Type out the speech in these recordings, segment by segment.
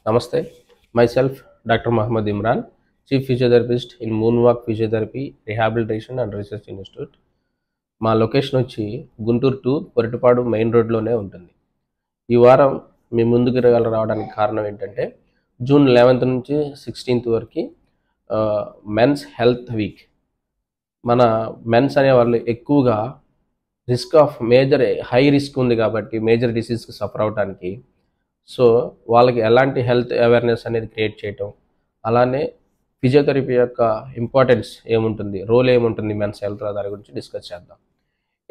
Namaste. Myself, Dr. Muhammad Imran, Chief Physiotherapist in Moonwalk Physiotherapy, Rehabilitation and Research Institute. మా location వచ్చి Guntur to Koratapadu main రోడ్లోనే ఉంటుంది. ఈ వారం మీ ముందుకు రావడానికి కారణం ఏంటంటే జూన్ 11th నుంచి 16th వరకు మెన్స్ హెల్త్ వీక్. మన మెన్స్ అనే వాళ్ళు ఎక్కువగా risk of major high risk ఉంది కాబట్టి మేజర్ డిసీజ్కి సఫర్ అవడానికి. సో వాళ్ళకి ఎలాంటి హెల్త్ అవేర్నెస్ అనేది క్రియేట్ చేయటం, అలానే ఫిజియోథెరపీ యొక్క ఇంపార్టెన్స్ ఏముంటుంది, రోల్ ఏముంటుంది మెన్స్ హెల్త్లో, దాని గురించి డిస్కస్ చేద్దాం.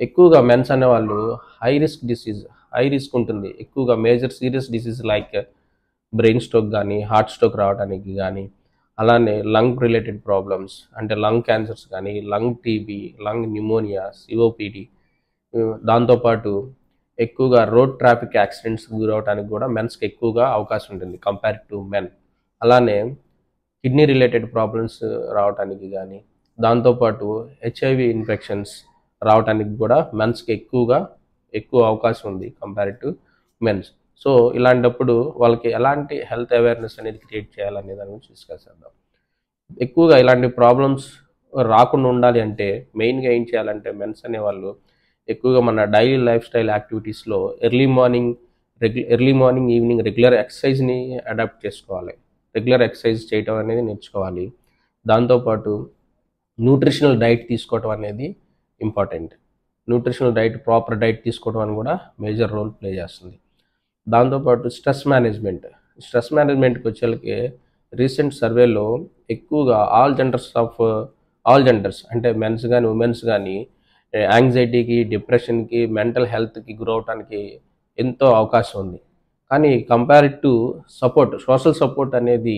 ఎక్కువగా మెన్స్ అనేవాళ్ళు హై రిస్క్ ఉంటుంది. ఎక్కువగా major serious disease like brain stroke కానీ హార్ట్ స్ట్రోక్ రావడానికి కానీ, అలానే లంగ్ రిలేటెడ్ ప్రాబ్లమ్స్ అంటే లంగ్ క్యాన్సర్స్ కానీ, lung TB, lung pneumonia, COPD, దాంతోపాటు ఎక్కువగా రోడ్ ట్రాఫిక్ యాక్సిడెంట్స్ గురవడానికి కూడా మెన్స్కి ఎక్కువగా అవకాశం ఉంటుంది కంపేర్ టు మెన్. అలానే కిడ్నీ రిలేటెడ్ ప్రాబ్లమ్స్ రావడానికి కానీ, దాంతోపాటు హెచ్ఐవి ఇన్ఫెక్షన్స్ రావడానికి కూడా మెన్స్కి ఎక్కువ అవకాశం ఉంది కంపేర్ టు మెన్స్. సో ఇలాంటప్పుడు వాళ్ళకి ఎలాంటి హెల్త్ అవేర్నెస్ అనేది క్రియేట్ చేయాలనే దాని గురించి డిస్కస్ చేద్దాం. ఎక్కువగా ఇలాంటి ప్రాబ్లమ్స్ రాకుండా ఉండాలి అంటే మెయిన్గా ఏం చేయాలంటే మెన్స్ అనేవాళ్ళు ఎక్కువగా మన డైలీ లైఫ్ స్టైల్ యాక్టివిటీస్లో ఎర్లీ మార్నింగ్ ఈవినింగ్ రెగ్యులర్ ఎక్సర్సైజ్ని అడాప్ట్ చేసుకోవాలి. రెగ్యులర్ ఎక్సర్సైజ్ చేయటం అనేది నేర్చుకోవాలి. దాంతోపాటు న్యూట్రిషనల్ డైట్ తీసుకోవటం అనేది important. Nutritional diet, proper diet తీసుకోవడం అని కూడా మేజర్ రోల్ ప్లే చేస్తుంది. దాంతోపాటు స్ట్రెస్ మేనేజ్మెంట్కి వచ్చేళ్ళకి రీసెంట్ సర్వేలో ఎక్కువగా ఆల్ జెండర్స్ అంటే మెన్స్ కానీ ఉమెన్స్ కానీ యాంగ్జైటీకి, డిప్రెషన్కి, మెంటల్ హెల్త్కి గురవటానికి ఎంతో అవకాశం ఉంది. కానీ కంపేర్డ్ టు సోషల్ సపోర్ట్ అనేది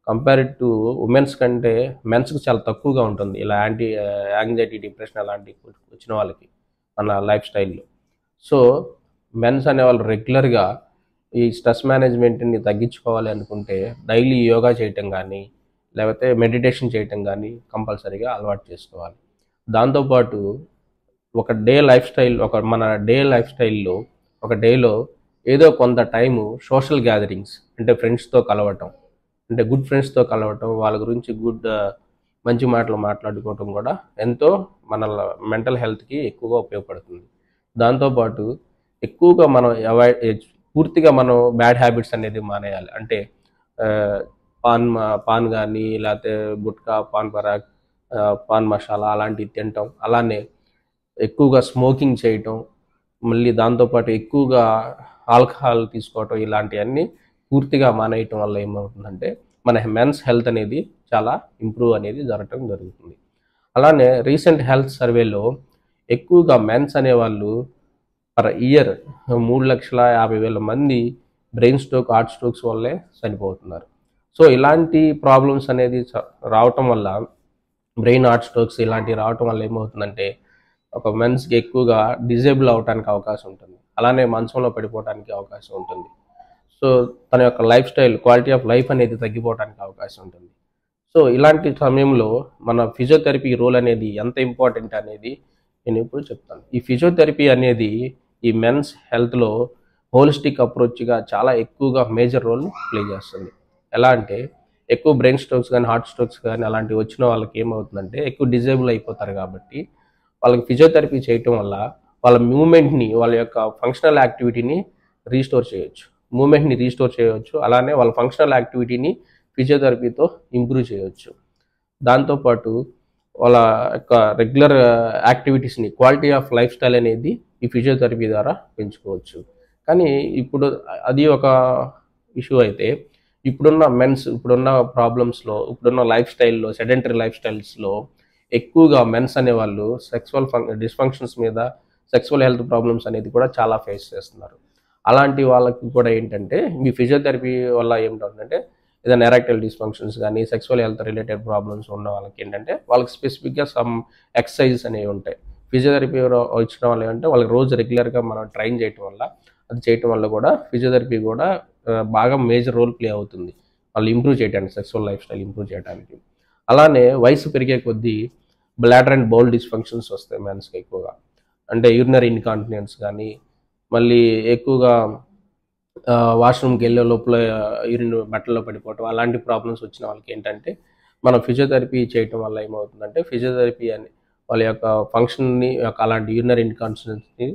కంపేర్డ్ టు ఉమెన్స్ కంటే మెన్స్కి చాలా తక్కువగా ఉంటుంది. ఇలా యాంగ్జైటీ, డిప్రెషన్ అలాంటివి వచ్చిన వాళ్ళకి మన లైఫ్ స్టైల్లో. సో మెన్స్ అనేవాళ్ళు రెగ్యులర్గా ఈ స్ట్రెస్ మేనేజ్మెంట్ని తగ్గించుకోవాలి అనుకుంటే డైలీ యోగా చేయటం కానీ, లేకపోతే మెడిటేషన్ చేయటం కానీ కంపల్సరీగా అలవాటు చేసుకోవాలి. దాంతోపాటు మన డే లైఫ్ స్టైల్లో ఒక డేలో ఏదో కొంత టైము సోషల్ గ్యాదరింగ్స్ అంటే గుడ్ ఫ్రెండ్స్తో కలవటం, వాళ్ళ గురించి మంచి మాటలు మాట్లాడుకోవటం కూడా ఎంతో మన మెంటల్ హెల్త్కి ఎక్కువగా ఉపయోగపడుతుంది. దాంతోపాటు ఎక్కువగా మనం పూర్తిగా మనం బ్యాడ్ హ్యాబిట్స్ అనేది మానేయాలి. అంటే పాన్ కానీ, లేకపోతే గుట్కా, పాన్ పరాగ్, పాన్ మసాలా అలాంటివి తినటం, అలానే ఎక్కువగా స్మోకింగ్ చేయటం, మళ్ళీ దాంతోపాటు ఎక్కువగా ఆల్కహాల్ తీసుకోవటం, ఇలాంటివన్నీ పూర్తిగా మానేయటం వల్ల ఏమవుతుందంటే మన మెన్స్ హెల్త్ అనేది చాలా ఇంప్రూవ్ అనేది జరగటం జరుగుతుంది. అలానే రీసెంట్ హెల్త్ సర్వేలో ఎక్కువగా మెన్స్ అనేవాళ్ళు పర్ ఇయర్ 3,50,000 మంది బ్రెయిన్ స్ట్రోక్, హార్ట్ స్ట్రోక్స్ వల్లే చనిపోతున్నారు. సో ఇలాంటి ప్రాబ్లమ్స్ అనేది రావటం వల్ల, బ్రెయిన్ హార్ట్ స్ట్రోక్స్ ఇలాంటివి రావటం వల్ల ఏమవుతుందంటే ఒక మెన్స్కి ఎక్కువగా డిజేబుల్ అవడానికి అవకాశం ఉంటుంది. అలానే మంచంలో పడిపోవడానికి అవకాశం ఉంటుంది. సో తన యొక్క life style, quality of life అనేది తగ్గిపోవడానికి అవకాశం ఉంటుంది. సో ఇలాంటి సమయంలో మన ఫిజియోథెరపీ రోల్ అనేది ఎంత ఇంపార్టెంట్ అనేది నేను ఇప్పుడు చెప్తాను. ఈ ఫిజియోథెరపీ అనేది ఈ మెన్స్ హెల్త్లో హోలిస్టిక్ అప్రోచ్గా చాలా ఎక్కువగా మేజర్ రోల్ ప్లే చేస్తుంది. ఎలా అంటే ఎక్కువ బ్రెయిన్ స్ట్రోక్స్ కానీ, హార్ట్ స్ట్రోక్స్ కానీ అలాంటివి వచ్చిన వాళ్ళకి ఏమవుతుందంటే ఎక్కువ డిజేబుల్ అయిపోతారు. కాబట్టి వాళ్ళకి ఫిజియోథెరపీ చేయటం వల్ల వాళ్ళ మూమెంట్ని, వాళ్ళ యొక్క ఫంక్షనల్ యాక్టివిటీని రీస్టోర్ చేయవచ్చు. అలానే వాళ్ళ ఫంక్షనల్ యాక్టివిటీని ఫిజియోథెరపీతో ఇంప్రూవ్ చేయవచ్చు. దాంతోపాటు వాళ్ళ యొక్క రెగ్యులర్ యాక్టివిటీస్ని, క్వాలిటీ ఆఫ్ లైఫ్ స్టైల్ అనేది ఈ ఫిజియోథెరపీ ద్వారా పెంచుకోవచ్చు. కానీ ఇప్పుడు అది ఒక ఇష్యూ అయితే ఇప్పుడున్న ప్రాబ్లమ్స్లో, ఇప్పుడున్న లైఫ్ స్టైల్లో, సెడెంటరీ లైఫ్ స్టైల్స్లో ఎక్కువగా మెన్స్ అనేవాళ్ళు సెక్సువల్ డిస్ఫంక్షన్స్ మీద, సెక్సువల్ హెల్త్ ప్రాబ్లమ్స్ అనేది కూడా చాలా ఫేస్ చేస్తున్నారు. అలాంటి వాళ్ళకి కూడా ఏంటంటే మీ ఫిజియోథెరపీ వల్ల ఏమిటంటే ఏదైనా ఎరెక్టైల్ డిస్ఫంక్షన్స్ కానీ, సెక్సువల్ హెల్త్ రిలేటెడ్ ప్రాబ్లమ్స్ ఉన్న వాళ్ళకి ఏంటంటే వాళ్ళకి స్పెసిఫిక్గా సమ్ ఎక్సర్సైజెస్ అనేవి ఉంటాయి. ఫిజియోథెరపీ వచ్చిన వాళ్ళు ఏంటంటే వాళ్ళకి రోజు రెగ్యులర్గా మనం ట్రైన్ చేయటం వల్ల కూడా ఫిజియోథెరపీ కూడా బాగా మేజర్ రోల్ ప్లే అవుతుంది వాళ్ళు ఇంప్రూవ్ చేయడానికి, సెక్సువల్ లైఫ్ స్టైల్ ఇంప్రూవ్ చేయడానికి. అలానే వయసు పెరిగే కొద్దీ బ్లాడర్ అండ్ బౌల్ డిస్ఫంక్షన్స్ వస్తాయి మెన్స్కి ఎక్కువగా. అంటే యూరినరీ ఇన్కాంటినెన్స్ కానీ, మళ్ళీ ఎక్కువగా వాష్రూమ్కి వెళ్ళే లోపల యూరిన్ బట్టల్లో పడిపోవటం అలాంటి ప్రాబ్లమ్స్ వచ్చిన వాళ్ళకి ఏంటంటే మనం ఫిజియోథెరపీ చేయటం వల్ల ఏమవుతుందంటే ఫిజియోథెరపీ అని వాళ్ళ యొక్క ఫంక్షన్ని అలాంటి యూరినరీ ఇన్కాన్సిడెన్స్ని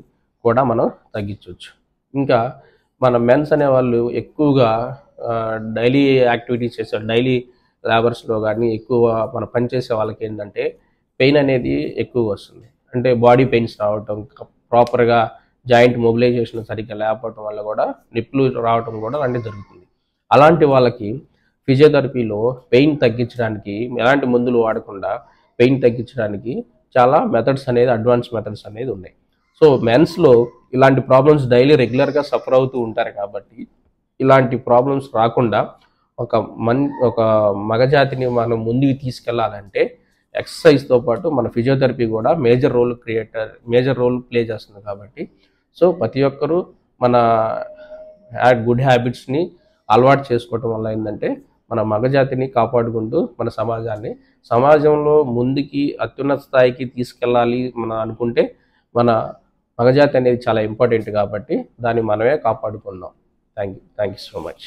కూడా మనం తగ్గించవచ్చు. ఇంకా మన మెన్స్ అనేవాళ్ళు ఎక్కువగా డైలీ యాక్టివిటీస్ చేసే డైలీ లేబర్స్లో కానీ ఎక్కువ మన పని చేసే వాళ్ళకి ఏంటంటే పెయిన్ అనేది ఎక్కువగా వస్తుంది. అంటే బాడీ పెయిన్స్ రావటం, ప్రాపర్గా జాయింట్ మొబిలైజేషన్ సరిగ్గా లేకపోవటం వల్ల కూడా నిప్పులు రావటం కూడా అలాంటివి జరుగుతుంది. అలాంటి వాళ్ళకి ఫిజియోథెరపీలో పెయిన్ తగ్గించడానికి ఎలాంటి మందులు వాడకుండా పెయిన్ తగ్గించడానికి చాలా మెథడ్స్ అనేది అడ్వాన్స్ మెథడ్స్ అనేది ఉన్నాయి. సో మెన్స్లో ఇలాంటి ప్రాబ్లమ్స్ డైలీ రెగ్యులర్గా సఫర్ అవుతూ ఉంటారు కాబట్టి ఇలాంటి ప్రాబ్లమ్స్ రాకుండా ఒక మగజాతిని మనం ముందుకు తీసుకెళ్లాలంటే ఎక్సర్సైజ్తో పాటు మన ఫిజియోథెరపీ కూడా మేజర్ రోల్ ప్లే చేస్తుంది కాబట్టి సో ప్రతి ఒక్కరూ మన గుడ్ హ్యాబిట్స్ని అలవాటు చేసుకోవటం వల్ల ఏంటంటే మన మగజాతిని కాపాడుకుంటూ మన సమాజంలో ముందుకి అత్యున్నత స్థాయికి తీసుకెళ్ళాలి మనం అనుకుంటే మన మగజాతి అనేది చాలా ఇంపార్టెంట్ కాబట్టి దాన్ని మనమే కాపాడుకుందాం. Thank you so much.